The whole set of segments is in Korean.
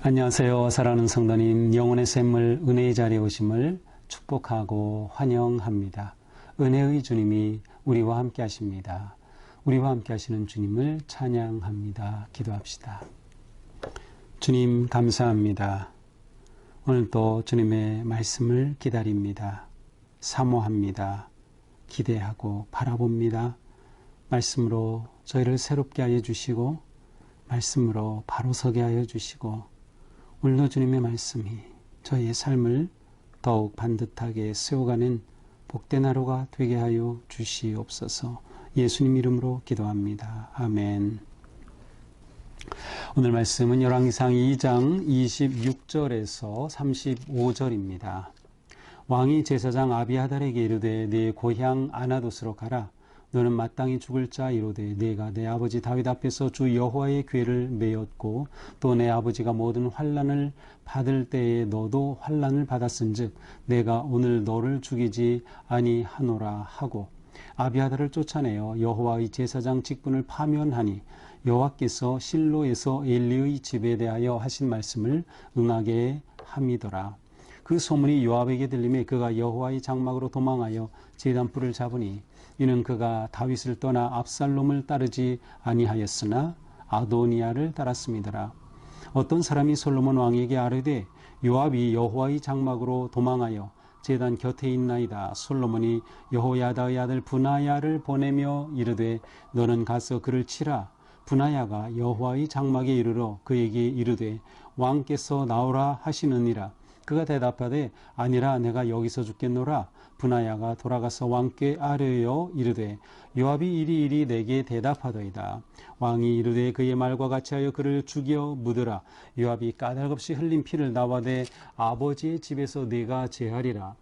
안녕하세요. 사랑하는 성도님, 영혼의 샘물 은혜의 자리에 오심을 축복하고 환영합니다. 은혜의 주님이 우리와 함께 하십니다. 우리와 함께 하시는 주님을 찬양합니다. 기도합시다. 주님 감사합니다. 오늘도 주님의 말씀을 기다립니다. 사모합니다. 기대하고 바라봅니다. 말씀으로 저희를 새롭게 하여 주시고 말씀으로 바로 서게 하여 주시고 오늘도 주님의 말씀이 저희의 삶을 더욱 반듯하게 세워가는 복된 하루가 되게 하여 주시옵소서. 예수님 이름으로 기도합니다. 아멘. 오늘 말씀은 열왕기상 2장 26절에서 35절입니다. 왕이 제사장 아비아달에게 이르되 네 고향 아나돗으로 가라. 너는 마땅히 죽을 자 이로되 내가 내 아버지 다윗 앞에서 주 여호와의 궤를 메었고 또 내 아버지가 모든 환난을 받을 때에 너도 환난을 받았은즉 내가 오늘 너를 죽이지 아니하노라 하고 아비아달을 쫓아내어 여호와의 제사장 직분을 파면하니 여호와께서 실로에서 엘리의 집에 대하여 하신 말씀을 응하게 함이더라. 그 소문이 요압에게 들림에 그가 여호와의 장막으로 도망하여 제단불을 잡으니 이는 그가 다윗을 떠나 압살롬을 따르지 아니하였으나 아도니아를 따랐음이더라. 어떤 사람이 솔로몬 왕에게 아뢰되 요압이 여호와의 장막으로 도망하여 제단 곁에 있나이다. 솔로몬이 여호야다의 아들 브나야를 보내며 이르되 너는 가서 그를 치라. 브나야가 여호와의 장막에 이르러 그에게 이르되 왕께서 나오라 하시느니라. 그가 대답하되 아니라 내가 여기서 죽겠노라. 브나야가 돌아가서 왕께 아뢰어 이르되 요압이 이리 내게 대답하더이다. 왕이 이르되 그의 말과 같이 하여 그를 죽여 묻으라. 요압이 까닭없이 흘린 피를 나와대 아버지의 집에서 네가 제하리라.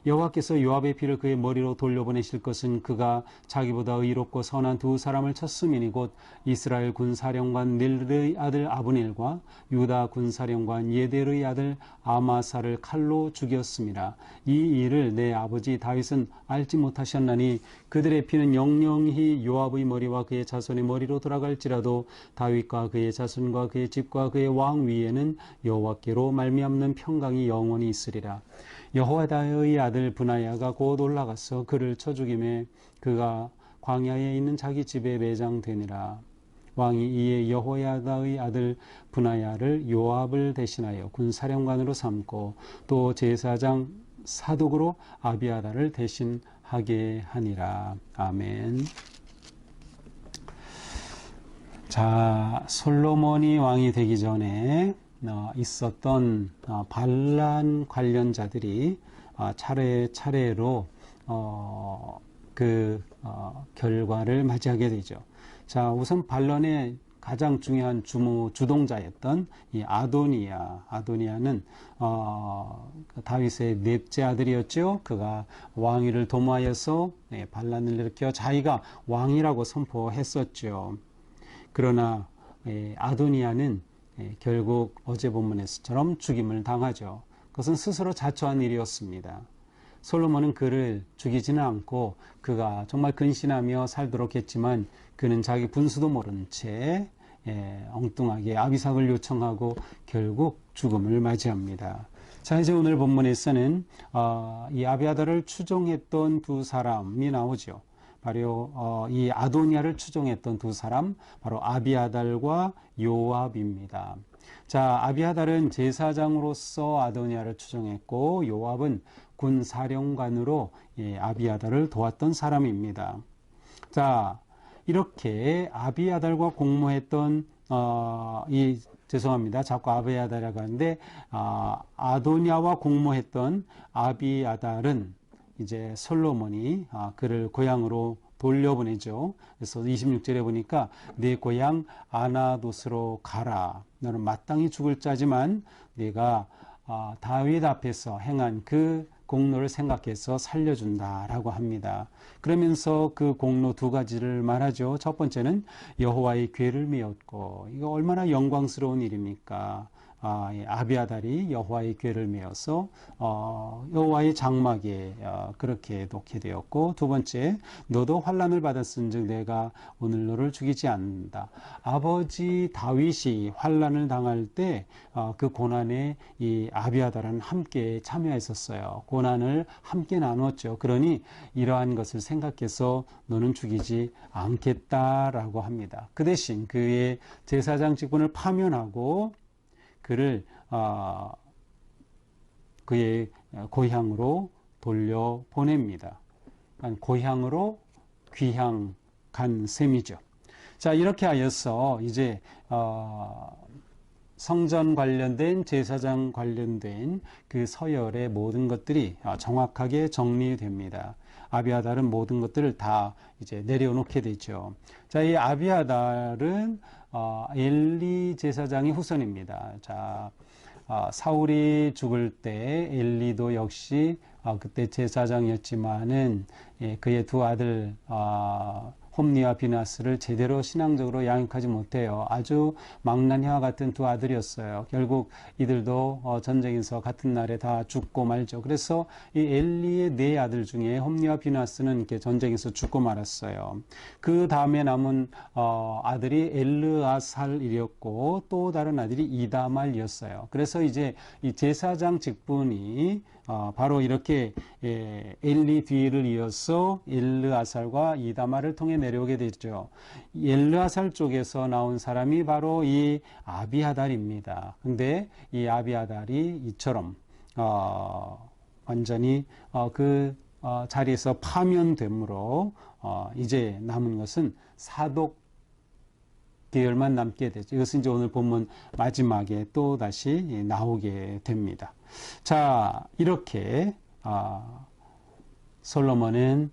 여호와께서 요압의 피를 그의 머리로 돌려보내실 것은 그가 자기보다 의롭고 선한 두 사람을 쳤음이니 곧 이스라엘 군사령관 넬의 아들 아브넬과 유다 군사령관 예델의 아들 아마사를 칼로 죽였음이라. 이 일을 내 아버지 다윗은 알지 못하셨나니 그들의 피는 영영히 요압의 머리와 그의 자손의 머리로 돌아갈지라도 다윗과 그의 자손과 그의 집과 그의 왕 위에는 여호와께로 말미암는 평강이 영원히 있으리라. 여호야다의 아들 브나야가 곧 올라가서 그를 쳐 죽임에 그가 광야에 있는 자기 집에 매장되니라. 왕이 이에 여호야다의 아들 브나야를 요압을 대신하여 군사령관으로 삼고 또 제사장 사독으로 아비아달을 대신하게 하니라. 아멘. 자, 솔로몬이 왕이 되기 전에 있었던 반란 관련자들이 차례차례로 결과를 맞이하게 되죠. 자, 우선 반란의 가장 중요한 주동자였던 이 아도니아는 다윗의 넷째 아들이었죠. 그가 왕위를 도모하여서 반란을 일으켜 자기가 왕이라고 선포했었죠. 그러나 아도니아는 결국 어제 본문에서처럼 죽임을 당하죠. 그것은 스스로 자초한 일이었습니다. 솔로몬은 그를 죽이지는 않고 그가 정말 근신하며 살도록 했지만 그는 자기 분수도 모른 채 엉뚱하게 아비삭을 요청하고 결국 죽음을 맞이합니다. 자, 이제 오늘 본문에서는 이 아비아달을 추종했던 두 사람이 나오죠. 바로 이 아도니아를 추종했던 두 사람, 바로 아비아달과 요압입니다. 자, 아비아달은 제사장으로서 아도니아를 추종했고 요압은 군사령관으로 아비아달을 도왔던 사람입니다. 자, 이렇게 아비아달과 공모했던 죄송합니다. 자꾸 아비아달이라고 하는데 아도니아와 공모했던 아비아달은 이제 솔로몬이 그를 고향으로 돌려보내죠. 그래서 26절에 보니까 네 고향 아나돗으로 가라. 너는 마땅히 죽을 자지만 네가 다윗 앞에서 행한 그 공로를 생각해서 살려준다라고 합니다. 그러면서 그 공로 두 가지를 말하죠. 첫 번째는 여호와의 궤를 메었고 이거 얼마나 영광스러운 일입니까? 이 아비아달이 여호와의 궤를 메어서 여호와의 장막에 그렇게 놓게 되었고, 두 번째, 너도 환난을 받았은즉 내가 오늘 너를 죽이지 않는다. 아버지 다윗이 환난을 당할 때 그 고난에 이 아비아달은 함께 참여했었어요. 고난을 함께 나눴죠. 그러니 이러한 것을 생각해서 너는 죽이지 않겠다라고 합니다. 그 대신 그의 제사장 직분을 파면하고 그를 그의 고향으로 돌려 보냅니다. 고향으로 귀향 간 셈이죠. 자, 이렇게 하여서 이제 성전 관련된, 제사장 관련된 그 서열의 모든 것들이 정확하게 정리됩니다. 아비아달은 모든 것들을 다 이제 내려놓게 되죠. 자, 이 아비아달은 엘리 제사장의 후손입니다. 자, 사울이 죽을 때 엘리도 역시 그때 제사장이었지만은 그의 두 아들 홈니와 비나스를 제대로 신앙적으로 양육하지 못해요. 아주 망나니와 같은 두 아들이었어요. 결국 이들도 전쟁에서 같은 날에 다 죽고 말죠. 그래서 이 엘리의 네 아들 중에 홈니와 비나스는 이렇게 전쟁에서 죽고 말았어요. 그 다음에 남은 아들이 엘르아살이었고 또 다른 아들이 이다말이었어요. 그래서 이제 이 제사장 직분이 바로 이렇게 엘리 뒤를 이어서 엘르아살과 이다말을 통해 내려오게 됐죠. 엘르아살 쪽에서 나온 사람이 바로 이 아비아달입니다. 근데 이 아비아달이 이처럼 완전히 그 자리에서 파면되므로 이제 남은 것은 사독 계열만 남게 되죠. 이것은 이제 오늘 본문 마지막에 또 다시 나오게 됩니다. 자, 이렇게 솔로몬은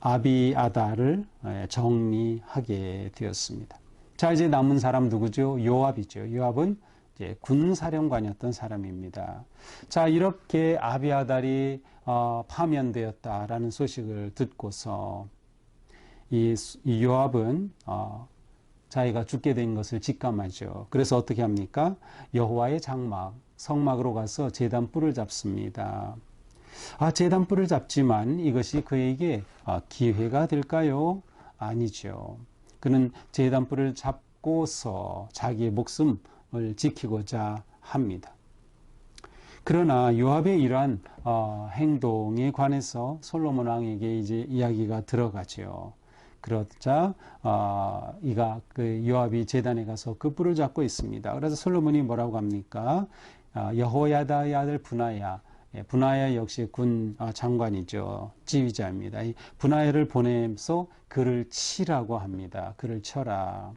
아비아달을 정리하게 되었습니다. 자, 이제 남은 사람 누구죠? 요압이죠. 요압은 이제 군사령관이었던 사람입니다. 자, 이렇게 아비아달이 파면되었다라는 소식을 듣고서 이 요압은 자기가 죽게 된 것을 직감하죠. 그래서 어떻게 합니까? 여호와의 장막, 성막으로 가서 제단 뿔을 잡습니다. 제단 뿔을 잡지만 이것이 그에게 기회가 될까요? 아니죠. 그는 제단 뿔을 잡고서 자기의 목숨을 지키고자 합니다. 그러나 요압의 이러한 행동에 관해서 솔로몬 왕에게 이제 이야기가 들어가죠. 그러자 이가 그 요압이 제단에 가서 그 뿔을 잡고 있습니다. 그래서 솔로몬이 뭐라고 합니까? 여호야다의 아들 분하야, 분하야 역시 군 장관이죠. 지휘자입니다. 이 분하야를 보내서 그를 치라고 합니다. 그를 쳐라.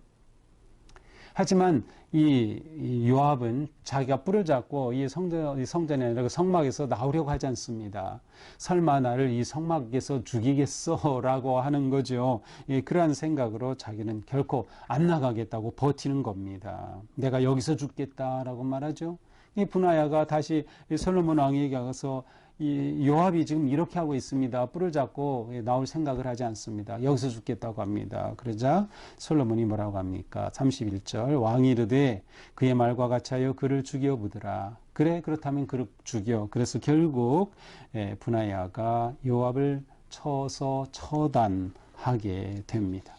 하지만 이 요압은 자기가 뿔을 잡고 이 성전에 아니라 성막에서 나오려고 하지 않습니다. 설마 나를 이 성막에서 죽이겠어? 라고 하는 거죠. 그러한 생각으로 자기는 결코 안 나가겠다고 버티는 겁니다. 내가 여기서 죽겠다라고 말하죠. 이 분하야가 다시 솔로몬 왕에게 가서 이 요압이 지금 이렇게 하고 있습니다. 뿔을 잡고 나올 생각을 하지 않습니다. 여기서 죽겠다고 합니다. 그러자 솔로몬이 뭐라고 합니까? 31절 왕이 이르되 그의 말과 같이 하여 그를 죽여 보더라. 그래 그렇다면 그를 죽여. 그래서 결국 분하야가 요압을 쳐서 처단하게 됩니다.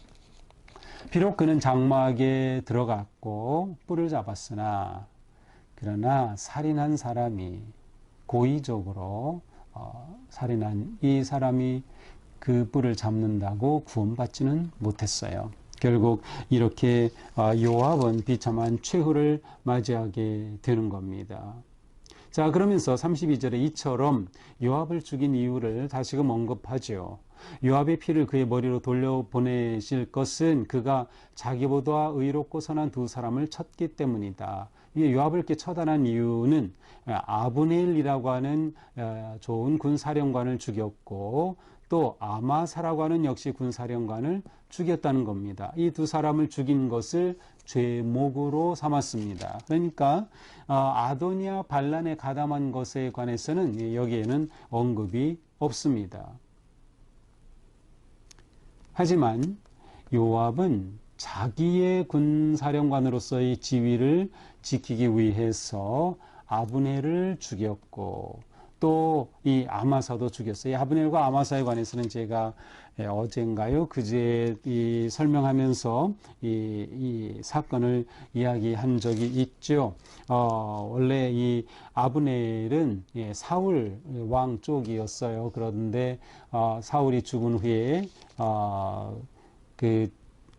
비록 그는 장막에 들어갔고 뿔을 잡았으나 그러나 살인한 사람이 고의적으로 살인한 이 사람이 그 뿔을 잡는다고 구원받지는 못했어요. 결국 이렇게 요압은 비참한 최후를 맞이하게 되는 겁니다. 자, 그러면서 32절에 이처럼 요압을 죽인 이유를 다시금 언급하죠. 요압의 피를 그의 머리로 돌려보내실 것은 그가 자기보다 의롭고 선한 두 사람을 쳤기 때문이다. 요압을 이렇게 처단한 이유는 아브넬이라고 하는 좋은 군사령관을 죽였고 또 아마사라고 하는 역시 군사령관을 죽였다는 겁니다. 이 두 사람을 죽인 것을 죄목으로 삼았습니다. 그러니까 아도니아 반란에 가담한 것에 관해서는 여기에는 언급이 없습니다. 하지만 요압은 자기의 군사령관으로서의 지위를 지키기 위해서 아브넬을 죽였고 또 이 아마사도 죽였어요. 이 아브넬과 아마사에 관해서는 제가 어젠가요? 그제 설명하면서 이 사건을 이야기한 적이 있죠. 원래 이 아브넬은 사울 왕 쪽이었어요. 그런데 사울이 죽은 후에 그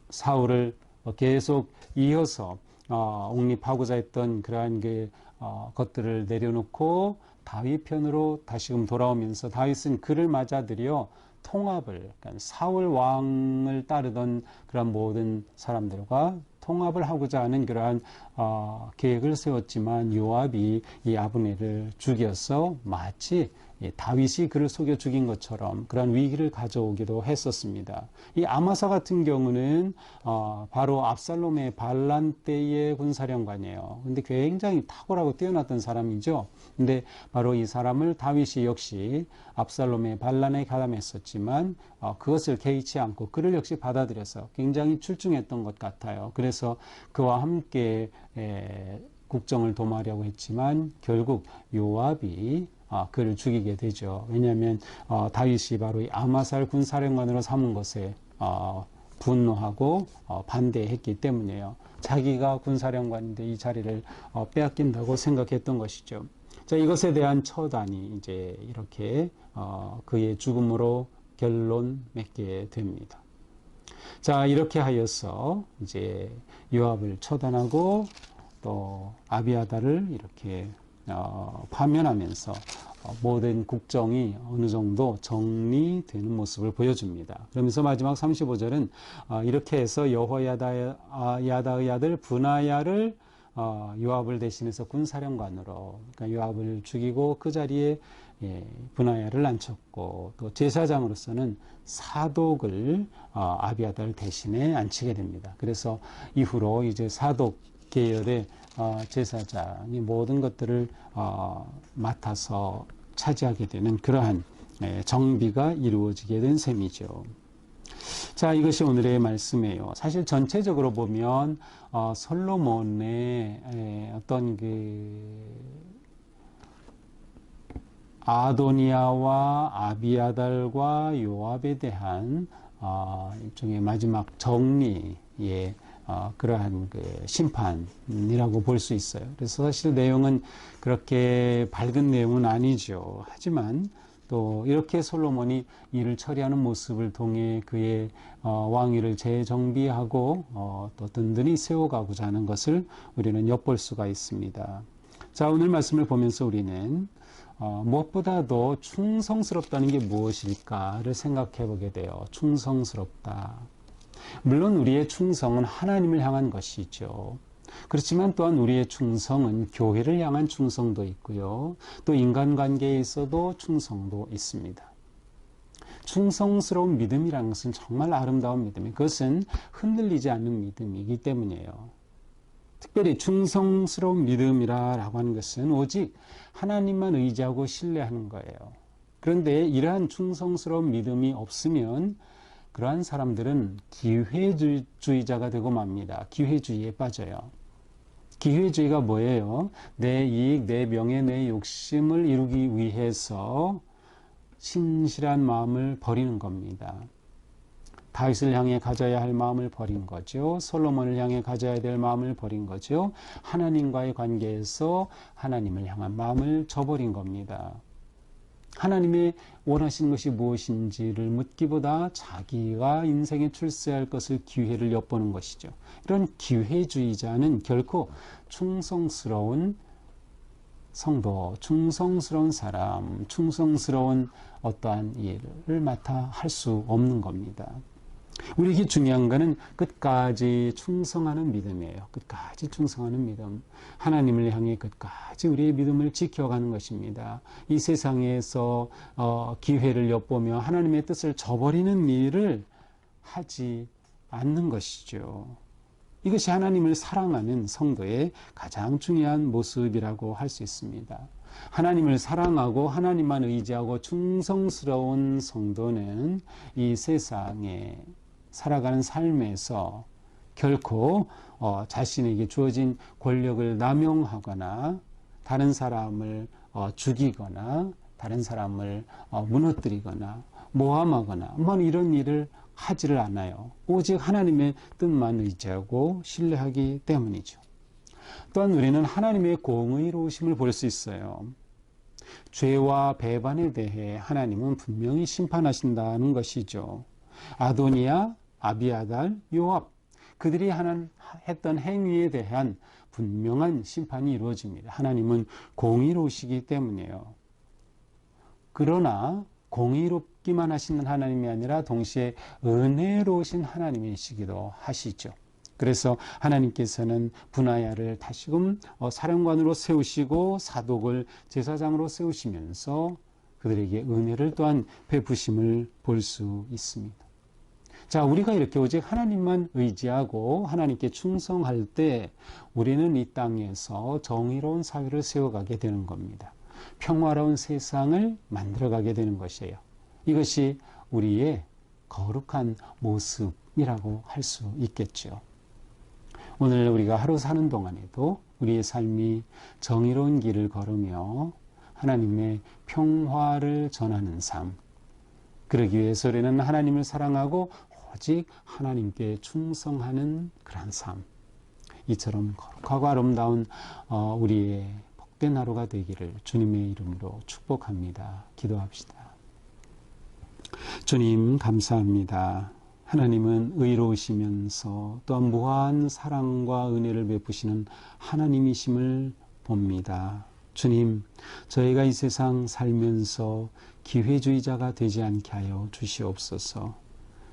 사울을 계속 이어서 옹립하고자 했던 그러한 것들을 내려놓고 다윗 편으로 다시금 돌아오면서 다윗은 그를 맞아들여 통합을, 그러니까 사울 왕을 따르던 그런 모든 사람들과 통합을 하고자 하는 그러한 계획을 세웠지만 요압이 이 아브넬을 죽여서 마치 다윗이 그를 속여 죽인 것처럼 그런 위기를 가져오기도 했었습니다. 이 아마사 같은 경우는 바로 압살롬의 반란 때의 군사령관이에요. 근데 굉장히 탁월하고 뛰어났던 사람이죠. 근데 바로 이 사람을 다윗이 역시 압살롬의 반란에 가담했었지만 그것을 개의치 않고 그를 역시 받아들여서 굉장히 출중했던 것 같아요. 그래서 그와 함께 국정을 도모하려고 했지만 결국 요압이 그를 죽이게 되죠. 왜냐하면 다윗이 바로 이 아마살 군사령관으로 삼은 것에 분노하고 반대했기 때문이에요. 자기가 군사령관인데 이 자리를 빼앗긴다고 생각했던 것이죠. 자, 이것에 대한 처단이 이제 이렇게 그의 죽음으로 결론 맺게 됩니다. 자, 이렇게 하여서 이제 요압을 처단하고 또 아비아달을 이렇게 파면하면서 모든 국정이 어느 정도 정리되는 모습을 보여줍니다. 그러면서 마지막 35절은 이렇게 해서 여호야다의 아들 브나야를 요압을 대신해서 군사령관으로, 그러니까 요압을 죽이고 그 자리에 브나야를 앉혔고 또 제사장으로서는 사독을 아비아달 대신에 앉히게 됩니다. 그래서 이후로 이제 사독 계열의 제사장이 모든 것들을 맡아서 차지하게 되는 그러한 정비가 이루어지게 된 셈이죠. 자, 이것이 오늘의 말씀이에요. 사실 전체적으로 보면 솔로몬의 어떤 아도니아와 아비아달과 요압에 대한 일종의 마지막 정리의 그러한 심판이라고 볼 수 있어요. 그래서 사실 내용은 그렇게 밝은 내용은 아니죠. 하지만 또 이렇게 솔로몬이 일을 처리하는 모습을 통해 그의 왕위를 재정비하고 또 든든히 세워가고자 하는 것을 우리는 엿볼 수가 있습니다. 자, 오늘 말씀을 보면서 우리는 무엇보다도 충성스럽다는 게 무엇일까를 생각해 보게 돼요. 충성스럽다. 물론 우리의 충성은 하나님을 향한 것이죠. 그렇지만 또한 우리의 충성은 교회를 향한 충성도 있고요. 또 인간관계에 있어도 충성도 있습니다. 충성스러운 믿음이라는 것은 정말 아름다운 믿음이에요. 그것은 흔들리지 않는 믿음이기 때문이에요. 특별히 충성스러운 믿음이라고 하는 것은 오직 하나님만 의지하고 신뢰하는 거예요. 그런데 이러한 충성스러운 믿음이 없으면 그러한 사람들은 기회주의자가 되고 맙니다. 기회주의에 빠져요. 기회주의가 뭐예요? 내 이익, 내 명예, 내 욕심을 이루기 위해서 신실한 마음을 버리는 겁니다. 다윗을 향해 가져야 할 마음을 버린 거죠. 솔로몬을 향해 가져야 될 마음을 버린 거죠. 하나님과의 관계에서 하나님을 향한 마음을 저버린 겁니다. 하나님의 원하시는 것이 무엇인지를 묻기보다 자기가 인생에 출세할 것을 기회를 엿보는 것이죠. 이런 기회주의자는 결코 충성스러운 성도, 충성스러운 사람, 충성스러운 어떠한 일을 맡아 할 수 없는 겁니다. 우리에게 중요한 것은 끝까지 충성하는 믿음이에요. 끝까지 충성하는 믿음. 하나님을 향해 끝까지 우리의 믿음을 지켜가는 것입니다. 이 세상에서 기회를 엿보며 하나님의 뜻을 저버리는 일을 하지 않는 것이죠. 이것이 하나님을 사랑하는 성도의 가장 중요한 모습이라고 할 수 있습니다. 하나님을 사랑하고 하나님만 의지하고 충성스러운 성도는 이 세상에 살아가는 삶에서 결코 자신에게 주어진 권력을 남용하거나 다른 사람을 죽이거나 다른 사람을 무너뜨리거나 모함하거나 뭐 이런 일을 하지를 않아요. 오직 하나님의 뜻만 의지하고 신뢰하기 때문이죠. 또한 우리는 하나님의 공의로우심을 볼 수 있어요. 죄와 배반에 대해 하나님은 분명히 심판하신다는 것이죠. 아도니아, 아비아달, 요압 그들이 했던 행위에 대한 분명한 심판이 이루어집니다. 하나님은 공의로우시기 때문이에요. 그러나 공의롭기만 하시는 하나님이 아니라 동시에 은혜로우신 하나님이시기도 하시죠. 그래서 하나님께서는 분하야를 다시금 사령관으로 세우시고 사독을 제사장으로 세우시면서 그들에게 은혜를 또한 베푸심을 볼 수 있습니다. 자, 우리가 이렇게 오직 하나님만 의지하고 하나님께 충성할 때 우리는 이 땅에서 정의로운 사회를 세워가게 되는 겁니다. 평화로운 세상을 만들어가게 되는 것이에요. 이것이 우리의 거룩한 모습이라고 할 수 있겠죠. 오늘 우리가 하루 사는 동안에도 우리의 삶이 정의로운 길을 걸으며 하나님의 평화를 전하는 삶, 그러기 위해서 우리는 하나님을 사랑하고 오직 하나님께 충성하는 그런 삶, 이처럼 거룩하고 아름다운 우리의 복된 하루가 되기를 주님의 이름으로 축복합니다. 기도합시다. 주님 감사합니다. 하나님은 의로우시면서 또한 무한 사랑과 은혜를 베푸시는 하나님이심을 봅니다. 주님, 저희가 이 세상 살면서 기회주의자가 되지 않게 하여 주시옵소서.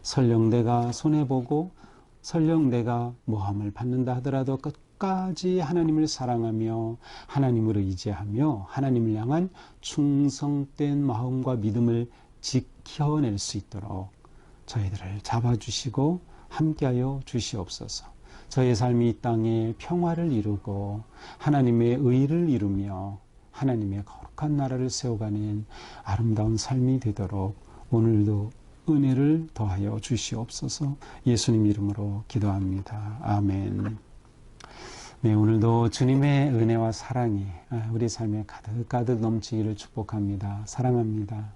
설령 내가 손해보고 설령 내가 모함을 받는다 하더라도 끝까지 하나님을 사랑하며 하나님을 의지하며 하나님을 향한 충성된 마음과 믿음을 지켜낼 수 있도록 저희들을 잡아주시고 함께하여 주시옵소서. 저의 삶이 이 땅에 평화를 이루고 하나님의 의를 이루며 하나님의 거룩한 나라를 세워가는 아름다운 삶이 되도록 오늘도 은혜를 더하여 주시옵소서. 예수님 이름으로 기도합니다. 아멘. 네, 오늘도 주님의 은혜와 사랑이 우리 삶에 가득가득 넘치기를 축복합니다. 사랑합니다.